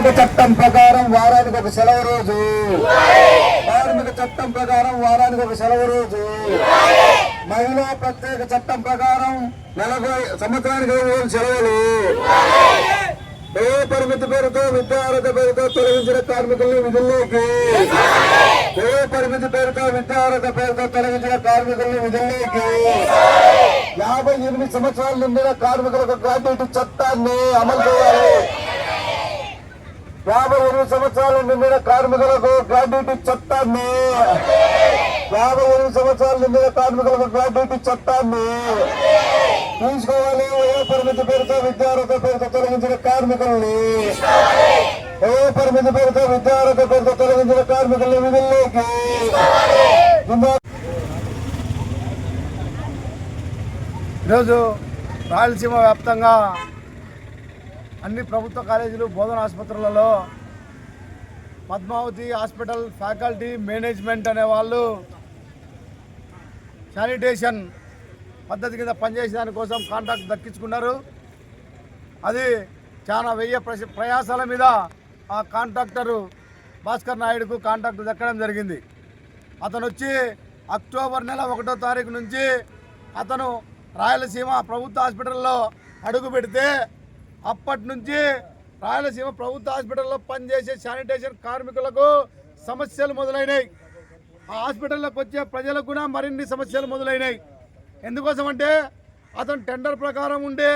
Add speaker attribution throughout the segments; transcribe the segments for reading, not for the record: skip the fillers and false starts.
Speaker 1: కార్మిక చట్టం ప్రకారం వారానికి ఒక సెలవు రోజు, కార్మిక చట్టం ప్రకారం వారానికి ఒక సెలవు రోజు, మహిళా ప్రత్యేక చట్టం ప్రకారం నెలకు సంవత్సరానికి 5 రోజులు సెలవులు, ఏ పరిమితి పేరుతో విద్యార్హత పేరుతో తొలగించిన కార్మికుల్ని విధుల్లోకి, ఏ పరిమితి పేరుతో విద్యార్హత పేరుతో తొలగించిన కార్మికుల్ని విధుల్లోకి, 58 సంవత్సరాలు నిండిన కార్మికులకు గ్రాడ్యుయేట్ చట్టాన్ని అమలు చేయాలి. 58 సంవత్సరాలు నిండిన కార్మికులకు గ్రాడ్యుయేట్ చట్టాన్ని, 58 సంవత్సరాలు నిండిన కార్మికులకు గ్రాడ్యుయేట్ చట్టాన్ని తీసుకోవాలి. ఏ పరిమితి పేరుతో విద్యార్హత పేరుతో తొలగించిన కార్మికుల్ని, ఏ పరిమితి పేరుతో విద్యార్హత పేరుతో తొలగించిన కార్మికుల్ని విధుల్లోకి.
Speaker 2: ఈరోజు రాయలసీమ వ్యాప్తంగా అన్ని ప్రభుత్వ కాలేజీలు, బోధన ఆసుపత్రులలో పద్మావతి హాస్పిటల్ ఫ్యాకల్టీ మేనేజ్మెంట్ అనే వాళ్ళు శానిటేషన్ పద్ధతి కింద పనిచేసే దానికోసం కాంట్రాక్ట్ దక్కించుకున్నారు. అది చాలా ప్రయాసాల మీద ఆ కాంట్రాక్టరు భాస్కర్ నాయుడుకు కాంట్రాక్ట్ దక్కడం జరిగింది. అతను వచ్చి అక్టోబర్ నెల 1వ తారీఖు నుంచి అతను రాయలసీమ ప్రభుత్వ హాస్పిటల్లో అడుగు పెడితే అప్పటి నుంచి రాయలసీమ ప్రభుత్వ హాస్పిటల్లో పనిచేసే శానిటేషన్ కార్మికులకు సమస్యలు మొదలైనాయి. ఆ హాస్పిటల్లోకి వచ్చే ప్రజలకు కూడా మరిన్ని సమస్యలు మొదలైనాయి. ఎందుకోసం అంటే అతను టెండర్ ప్రకారం ఉండే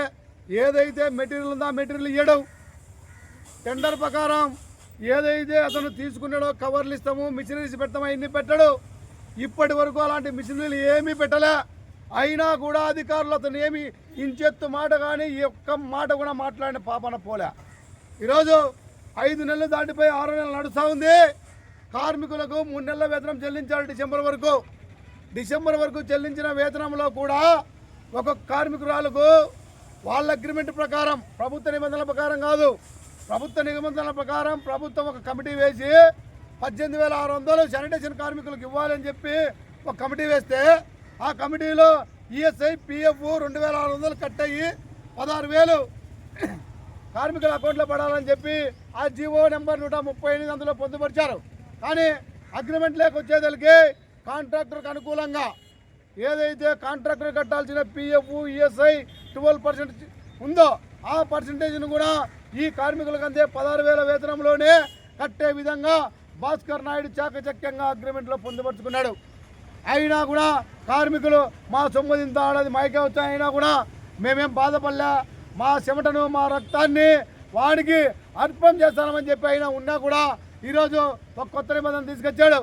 Speaker 2: ఏదైతే మెటీరియల్ ఉందో ఆ మెటీరియల్ ఇవ్వడం, టెండర్ ప్రకారం ఏదైతే అతను తీసుకున్నాడో కవర్లు ఇస్తాము, మిషనరీస్ పెడతాము, ఇన్ని పెట్టడు. ఇప్పటి వరకు అలాంటి మిషనరీలు ఏమీ పెట్టలే. అయినా కూడా అధికారులు అతను ఏమి ఇంచెత్తు మాట కానీ ఈ ఒక్క మాట కూడా మాట్లాడిన పాపన పోలే. ఈరోజు 5 నెలలు దాటిపోయి 6 నెలలు నడుస్తూ ఉంది. కార్మికులకు 3 నెలల వేతనం చెల్లించారు. డిసెంబర్ వరకు చెల్లించిన వేతనంలో కూడా ఒక్కొక్క కార్మికురాలకు వాళ్ళ అగ్రిమెంట్ ప్రకారం, ప్రభుత్వ నిబంధనల ప్రకారం కాదు, ప్రభుత్వ నిబంధనల ప్రకారం ప్రభుత్వం ఒక కమిటీ వేసి 18,600 శానిటేషన్ కార్మికులకు ఇవ్వాలని చెప్పి ఒక కమిటీ వేస్తే ఆ కమిటీలో ఈఎస్ఐ పిఎఫ్ 2,600 కట్ అయ్యి 16,000 కార్మికుల అకౌంట్లో పడాలని చెప్పి ఆ జీవో నెంబర్ 138 అందులో పొందుపరిచారు. కానీ అగ్రిమెంట్ లేకొచ్చేదలికి కాంట్రాక్టర్కి అనుకూలంగా ఏదైతే కాంట్రాక్టర్ కట్టాల్సిన పిఎఫ్ ఈఎస్ఐ 12% ఉందో ఆ పర్సంటేజ్ను కూడా ఈ కార్మికులకు అంతే 16,000 వేతనంలోనే కట్టే విధంగా భాస్కర్ నాయుడు చాకచక్యంగా అగ్రిమెంట్లో పొందుపరుచుకున్నాడు. అయినా కూడా కార్మికులు మా సొమ్ము ఇంత ఆడది మైకే వచ్చాయినా కూడా మేమేం బాధపడలే, మా చెమటను మా రక్తాన్ని వాడికి అర్పణం చేస్తామని చెప్పి అయినా ఉన్నా కూడా ఈరోజు ఒక కొత్త నిబంధన తీసుకొచ్చాడు.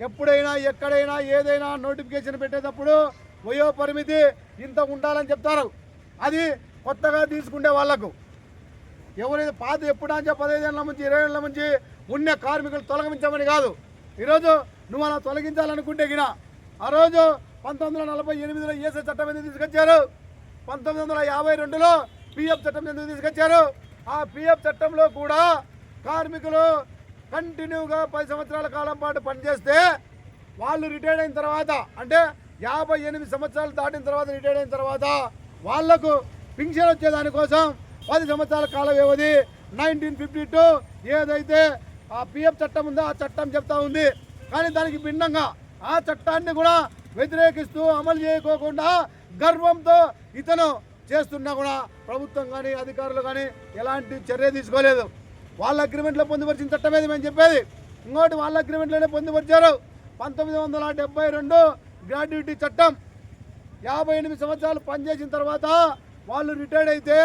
Speaker 2: ఎప్పుడైనా ఎక్కడైనా ఏదైనా నోటిఫికేషన్ పెట్టేటప్పుడు వయో పరిమితి ఇంత ఉండాలని చెప్తారు. అది కొత్తగా తీసుకునే వాళ్లకు ఎవరైతే పాత ఎప్పుడు అంటే 15 ఏళ్ళ నుంచి 20 ఏళ్ళ నుంచి ఉన్న కార్మికులు తొలగించమని కాదు. ఈరోజు నువ్వు అలా తొలగించాలనుకుంటే గిన ఆ రోజు 1948లో ఈఎస్ఐ చట్టం ఎందుకు తీసుకొచ్చారు, 1952లో పిఎఫ్ చట్టం ఎందుకు తీసుకొచ్చారు. ఆ పిఎఫ్ చట్టంలో కూడా కార్మికులు కంటిన్యూగా 10 సంవత్సరాల కాలం పాటు పనిచేస్తే వాళ్ళు రిటైర్డ్ అయిన తర్వాత అంటే 58 సంవత్సరాలు దాటిన తర్వాత రిటైర్డ్ అయిన తర్వాత వాళ్లకు పింఛన్ వచ్చేదానికోసం 10 సంవత్సరాల కాల వ్యవధి 1952 ఏదైతే ఆ పిఎఫ్ చట్టం ఉందో ఆ చట్టం చెప్తా ఉంది. కానీ దానికి భిన్నంగా ఆ చట్టాన్ని కూడా వ్యతిరేకిస్తూ అమలు చేయకోకుండా గర్వంతో ఇతను చేస్తున్నా కూడా ప్రభుత్వం కానీ అధికారులు కానీ ఎలాంటి చర్య తీసుకోలేదు. వాళ్ళ అగ్రిమెంట్లో పొందుపరిచిన చట్టం ఏది మేము చెప్పేది. ఇంకోటి వాళ్ళ అగ్రిమెంట్లోనే పొందుపరిచారు 1972 గ్రాడ్యుయేటీ చట్టం. 58 సంవత్సరాలు పనిచేసిన తర్వాత వాళ్ళు రిటైర్డ్ అయితే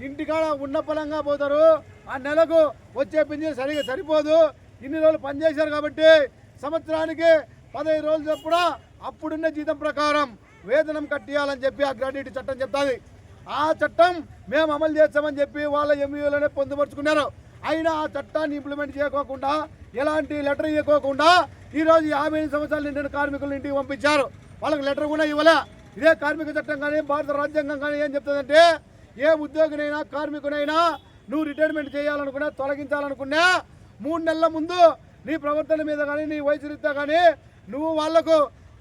Speaker 2: ఇంటికాడ ఉన్న పొలంగా పోతారు. ఆ నెలకు వచ్చే పింఛన్ సరిగా సరిపోదు. ఇన్ని రోజులు పనిచేశారు కాబట్టి సంవత్సరానికి 15 రోజులు చొప్పున అప్పుడున్న జీతం ప్రకారం వేతనం కట్టియాలని చెప్పి ఆ గ్రాడ్యుయేటీ చట్టం చెప్తుంది. ఆ చట్టం మేము అమలు చేస్తామని చెప్పి వాళ్ళ ఎంఈఓలోనే పొందుపరుచుకున్నారు. అయినా ఆ చట్టాన్ని ఇంప్లిమెంట్ చేయకోకుండా ఎలాంటి లెటర్ ఇవ్వకోకుండా ఈరోజు 55 సంవత్సరాలు నిండిన కార్మికులు ఇంటికి పంపించారు. వాళ్ళకి లెటర్ కూడా ఇవ్వలే. ఇదే కార్మిక చట్టం కానీ భారత రాజ్యాంగం కానీ ఏం చెప్తుందంటే ఏ ఉద్యోగినైనా కార్మికునైనా నువ్వు రిటైర్మెంట్ చేయాలనుకున్నా తొలగించాలనుకున్నా 3 నెలల ముందు నీ ప్రవర్తన మీద కానీ నీ వయసు రీత్యా కానీ నువ్వు వాళ్లకు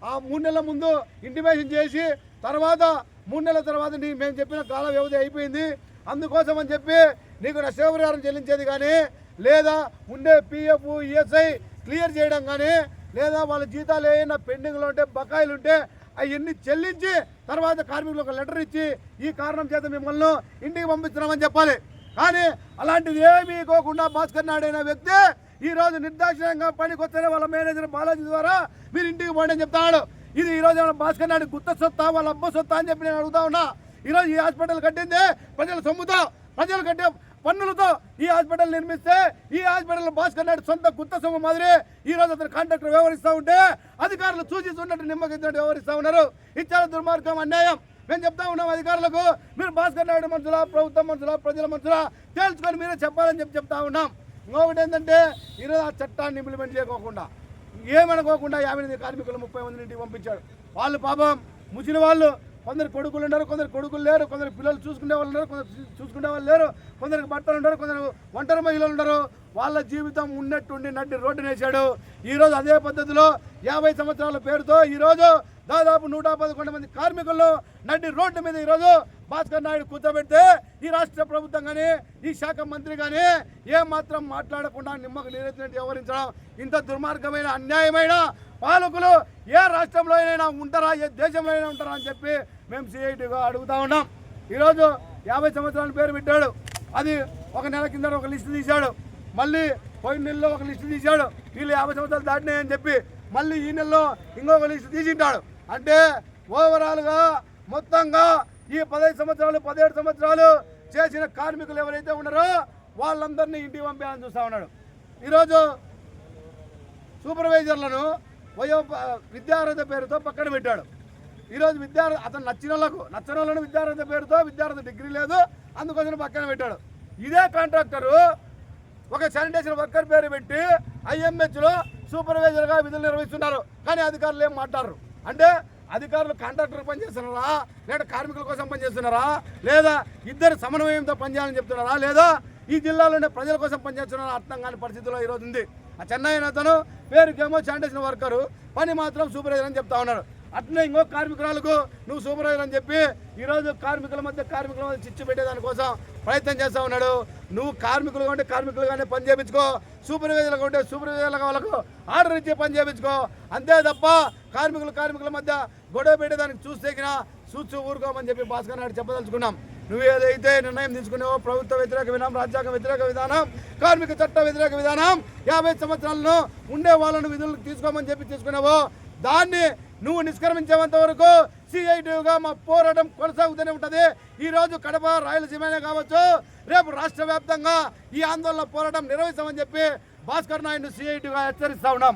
Speaker 2: ఆ 3 నెలల ముందు ఇంటిమేషన్ చేసి తర్వాత 3 నెలల తర్వాత మేము చెప్పిన కాల వ్యవధి అయిపోయింది అందుకోసం అని చెప్పి నీకు నష్టపరిహారం చెల్లించేది కానీ లేదా ఉండే పిఎఫ్ ఈఎస్ఐ క్లియర్ చేయడం కానీ లేదా వాళ్ళ జీతాలు ఏమైనా పెండింగ్లో ఉంటే బకాయిలు ఉంటే అవన్నీ చెల్లించి తర్వాత కార్మికులకు ఒక లెటర్ ఇచ్చి ఈ కారణం చేత మిమ్మల్ని ఇంటికి పంపిస్తున్నామని చెప్పాలి. కానీ అలాంటిది ఏమీ కోకుండా భాస్కర్ నాయుడు అయిన వ్యక్తి ఈరోజు నిర్దాక్షిణ్యంగా పనికి వస్తేనే వాళ్ళ మేనేజర్ బాలాజీ ద్వారా మీరు ఇంటికి పోండి అని చెప్తాడు. ఇది ఈరోజు భాస్కర్ నాయుడు గుత్త సొత్తా వాళ్ళ అబ్బ సొత్తా అని చెప్పి నేను అడుగుతా ఉన్నా. ఈరోజు ఈ హాస్పిటల్ కట్టింది ప్రజల సొమ్ముతో, ప్రజలు కట్టే పన్నులతో ఈ హాస్పిటల్ నిర్మిస్తే ఈ హాస్పిటల్ భాస్కర్ నాయుడు సొంత గుత్త సొమ్ము మాదిరి ఈ రోజు అతను కాంట్రాక్టర్ వ్యవహరిస్తూ ఉంటే అధికారులు చూసి చూడట్టు నిమ్మకించినట్టు వ్యవహరిస్తూ ఉన్నారు. ఇది చాలా దుర్మార్గం, అన్యాయం. మేము చెప్తా ఉన్నాం అధికారులకు, మీరు భాస్కర్ నాయుడు మనుషులా, ప్రభుత్వం మనుషులా, ప్రజల మనుషులా తేల్చుకొని మీరే చెప్పాలని చెప్తా ఉన్నాం. ఇంకొకటి ఏంటంటే ఈరోజు ఆ చట్టాన్ని ఇంప్లిమెంట్ చేయకోకుండా ఏమనుకోకుండా 50 కార్మికులు 30 మందిని ఇంటికి పంపించాడు. వాళ్ళు పాపం ముసిన వాళ్ళు, కొందరు కొడుకులు ఉన్నారు, కొందరు కొడుకులు లేరు, కొందరు పిల్లలు చూసుకునే వాళ్ళు ఉన్నారు, కొందరు చూసుకునే వాళ్ళు లేరు, కొందరికి బట్టలు ఉన్నారు, కొందరు ఒంటరి మహిళలు ఉన్నారు. వాళ్ళ జీవితం ఉన్నట్టుండి నడ్డి రోడ్డున వేశాడు. ఈరోజు అదే పద్ధతిలో 50 సంవత్సరాల పేరుతో ఈరోజు దాదాపు 111 మంది కార్మికులను నడ్డి రోడ్డు మీద ఈరోజు భాస్కర్ నాయుడు కూర్చోబెడితే ఈ రాష్ట్ర ప్రభుత్వం కానీ ఈ శాఖ మంత్రి కానీ ఏమాత్రం మాట్లాడకుండా నిమ్మకు నీరెత్తినట్టు వ్యవహరించడం ఇంత దుర్మార్గమైన అన్యాయమైన పాలకులు ఏ రాష్ట్రంలో అయినా ఉంటారా, ఏ దేశంలో అయినా ఉంటారా అని చెప్పి మేము సిఐటిగా అడుగుతా ఉన్నాం. ఈరోజు 50 సంవత్సరాల పేరు పెట్టాడు. అది ఒక నెల కింద ఒక లిస్టు తీశాడు, మళ్ళీ పోయిన నెలలో ఒక లిస్టు తీశాడు, వీళ్ళు 50 సంవత్సరాలు దాటినాయని చెప్పి మళ్ళీ ఈ నెలలో ఇంకొక లిస్టు తీసింటాడు. అంటే ఓవరాల్గా మొత్తంగా ఈ 15 సంవత్సరాలు 17 సంవత్సరాలు చేసిన కార్మికులు ఎవరైతే ఉన్నారో వాళ్ళందరినీ ఇంటికి పంపేయాలని చూస్తూ ఉన్నాడు. ఈరోజు సూపర్వైజర్లను విద్యార్హత పేరుతో పక్కన పెట్టాడు. ఈరోజు అతను నచ్చిన వాళ్ళను విద్యార్హత పేరుతో విద్యార్హత డిగ్రీ లేదు అందుకోసం పక్కన పెట్టాడు. ఇదే కాంట్రాక్టరు ఒక శానిటేషన్ వర్కర్ పేరు పెట్టి ఐఎంహెచ్లో సూపర్వైజర్గా విధులు నిర్వహిస్తున్నారు. కానీ అధికారులు ఏం మాట్లాడరు. అంటే అధికారులు కాంట్రాక్టర్ పనిచేస్తున్నారా, లేదా కార్మికుల కోసం పనిచేస్తున్నారా, లేదా ఇద్దరు సమన్వయంతో పనిచేయాలని చెప్తున్నారా, లేదా ఈ జిల్లాలోనే ప్రజల కోసం పనిచేస్తున్నారా అర్థం కాని పరిస్థితిలో ఈరోజు ఉంది. ఆ చెన్నై అతను పేరుకేమో శానిటేషన్ వర్కరు, పని మాత్రం సూపర్వైజర్ అని చెప్తా ఉన్నాడు. అట్లనే ఇంకో కార్మికురాలకు నువ్వు సూపర్వైజర్ అని చెప్పి ఈరోజు కార్మికుల మధ్య చిచ్చు పెట్టేదానికోసం ప్రయత్నం చేస్తూ ఉన్నాడు. నువ్వు కార్మికులుగా ఉంటే కార్మికులుగానే పని చేయించుకో, సూపర్వైజర్లుగా ఉంటే సూపర్వైజర్లుగా వాళ్ళకు ఆర్డర్ ఇచ్చి పని చేయించుకో. అంతే తప్ప కార్మికుల మధ్య గొడవ పెట్టేదానికి చూస్తూ ఊరుకోమని చెప్పి భాస్కర్ నాయుడు చెప్పదలుచుకున్నాం. నువ్వు ఏదైతే నిర్ణయం తీసుకున్నావో ప్రభుత్వ వ్యతిరేక విధానం, రాజ్యాంగ వ్యతిరేక విధానం, కార్మిక చట్ట వ్యతిరేక విధానం, 50 సంవత్సరాలను ఉండే వాళ్ళను విధులు తీసుకోమని చెప్పి తీసుకున్నావో దాన్ని నువ్వు నిష్క్రమించేంత వరకు సిఐటిగా మా పోరాటం కొనసాగుతూనే ఉంటుంది. ఈరోజు కడప రాయలసీమనే కావచ్చు, రేపు రాష్ట్ర వ్యాప్తంగా ఈ ఆందోళన పోరాటం నిర్వహిస్తామని చెప్పి భాస్కర్ నాయుడు సిఐటిగా హెచ్చరిస్తా ఉన్నాం.